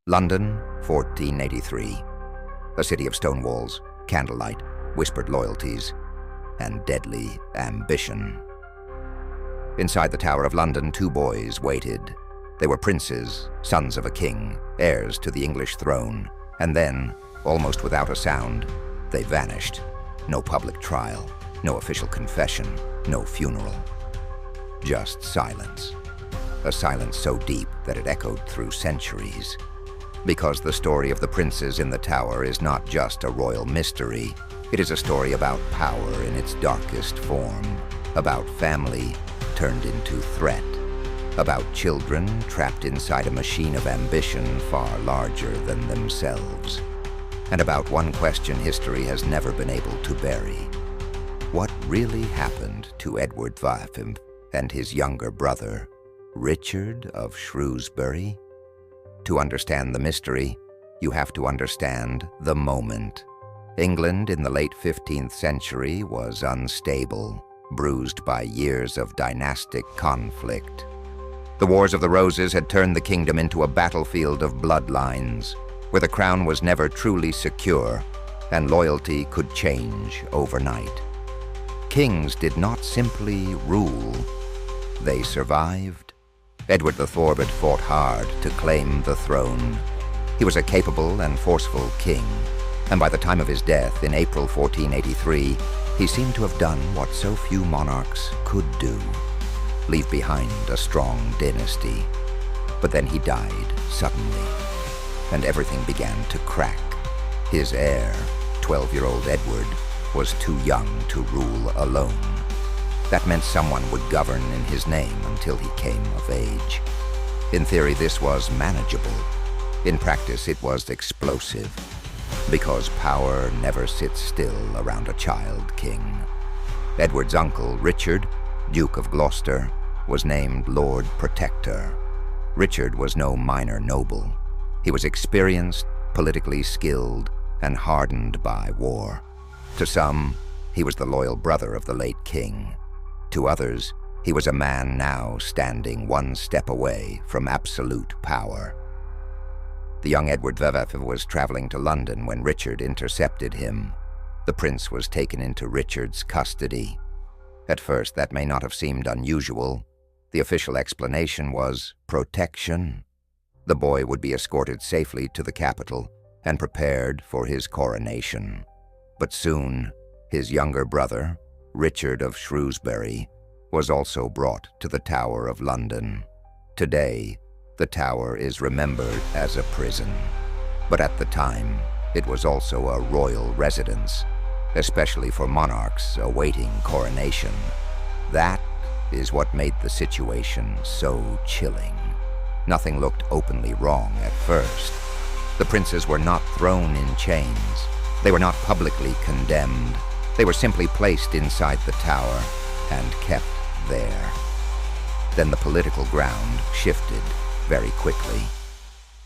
London, 1483. A city of stone walls, candlelight, whispered loyalties, and deadly ambition. Inside the Tower of London, two boys waited. They were princes, sons of a king, heirs to the English throne, and then, almost without a sound, they vanished. No public trial, no official confession, no funeral. Just silence. A silence so deep that it echoed through centuries. Because the story of the princes in the tower is not just a royal mystery, it is a story about power in its darkest form, about family turned into threat, about children trapped inside a machine of ambition far larger than themselves, and about one question history has never been able to bury. What really happened to Edward VII and his younger brother, Richard of Shrewsbury? To understand the mystery, you have to understand the moment. England in the late 15th century was unstable, bruised by years of dynastic conflict. The Wars of the Roses had turned the kingdom into a battlefield of bloodlines, where the crown was never truly secure, and loyalty could change overnight. Kings did not simply rule, they survived. Edward the Thorb had fought hard to claim the throne. He was a capable and forceful king, and by the time of his death in April 1483, he seemed to have done what so few monarchs could do: leave behind a strong dynasty. But then he died suddenly, and everything began to crack. His heir, 12-year-old Edward, was too young to rule alone. That meant someone would govern in his name until he came of age. In theory, this was manageable. In practice, it was explosive, because power never sits still around a child king. Edward's uncle, Richard, Duke of Gloucester, was named Lord Protector. Richard was no minor noble. He was experienced, politically skilled, and hardened by war. To some, he was the loyal brother of the late king. To others, he was a man now standing one step away from absolute power. The young Edward VII was traveling to London when Richard intercepted him. The prince was taken into Richard's custody. At first, that may not have seemed unusual. The official explanation was protection. The boy would be escorted safely to the capital and prepared for his coronation. But soon, his younger brother, Richard of Shrewsbury, was also brought to the Tower of London. Today, the tower is remembered as a prison, but at the time, it was also a royal residence, especially for monarchs awaiting coronation. That is what made the situation so chilling. Nothing looked openly wrong at first. The princes were not thrown in chains. They were not publicly condemned. They were simply placed inside the tower and kept there. Then the political ground shifted very quickly.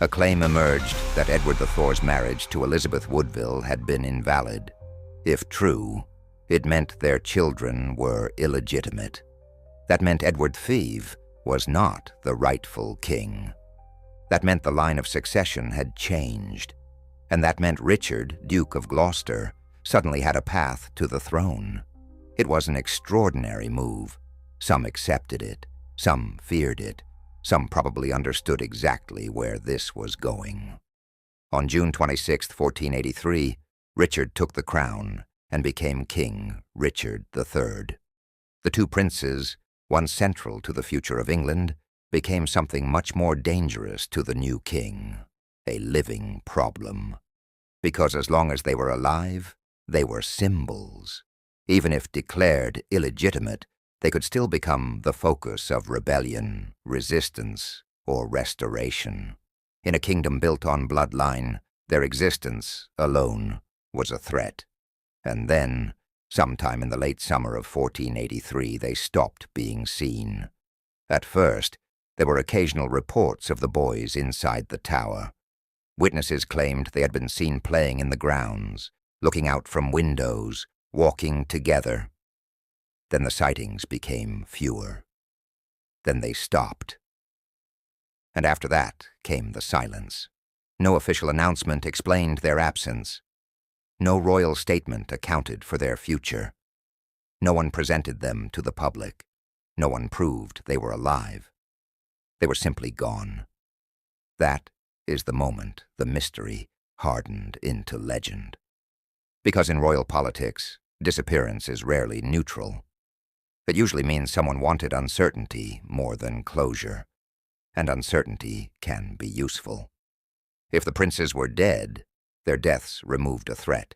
A claim emerged that Edward IV's marriage to Elizabeth Woodville had been invalid. If true, it meant their children were illegitimate. That meant Edward IV was not the rightful king. That meant the line of succession had changed. And that meant Richard, Duke of Gloucester, suddenly had a path to the throne. It was an extraordinary move. Some accepted it, some feared it, some probably understood exactly where this was going. On June 26, 1483, Richard took the crown and became King Richard III. The two princes, once central to the future of England, became something much more dangerous to the new king, a living problem. Because as long as they were alive, they were symbols. Even if declared illegitimate, they could still become the focus of rebellion, resistance, or restoration. In a kingdom built on bloodline, their existence alone was a threat. And then, sometime in the late summer of 1483, they stopped being seen. At first, there were occasional reports of the boys inside the tower. Witnesses claimed they had been seen playing in the grounds, looking out from windows, walking together. Then the sightings became fewer. Then they stopped. And after that came the silence. No official announcement explained their absence. No royal statement accounted for their future. No one presented them to the public. No one proved they were alive. They were simply gone. That is the moment the mystery hardened into legend. Because in royal politics, disappearance is rarely neutral. It usually means someone wanted uncertainty more than closure, and uncertainty can be useful. If the princes were dead, their deaths removed a threat.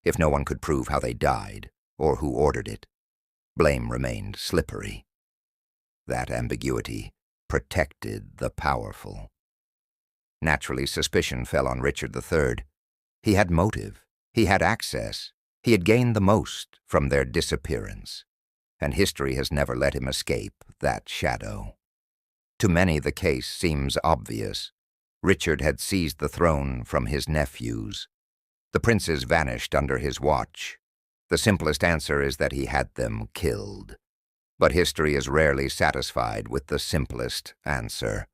If no one could prove how they died or who ordered it, blame remained slippery. That ambiguity protected the powerful. Naturally, suspicion fell on Richard III. He had motive, he had access, he had gained the most from their disappearance, and history has never let him escape that shadow. To many, the case seems obvious. Richard had seized the throne from his nephews. The princes vanished under his watch. The simplest answer is that he had them killed. But history is rarely satisfied with the simplest answer.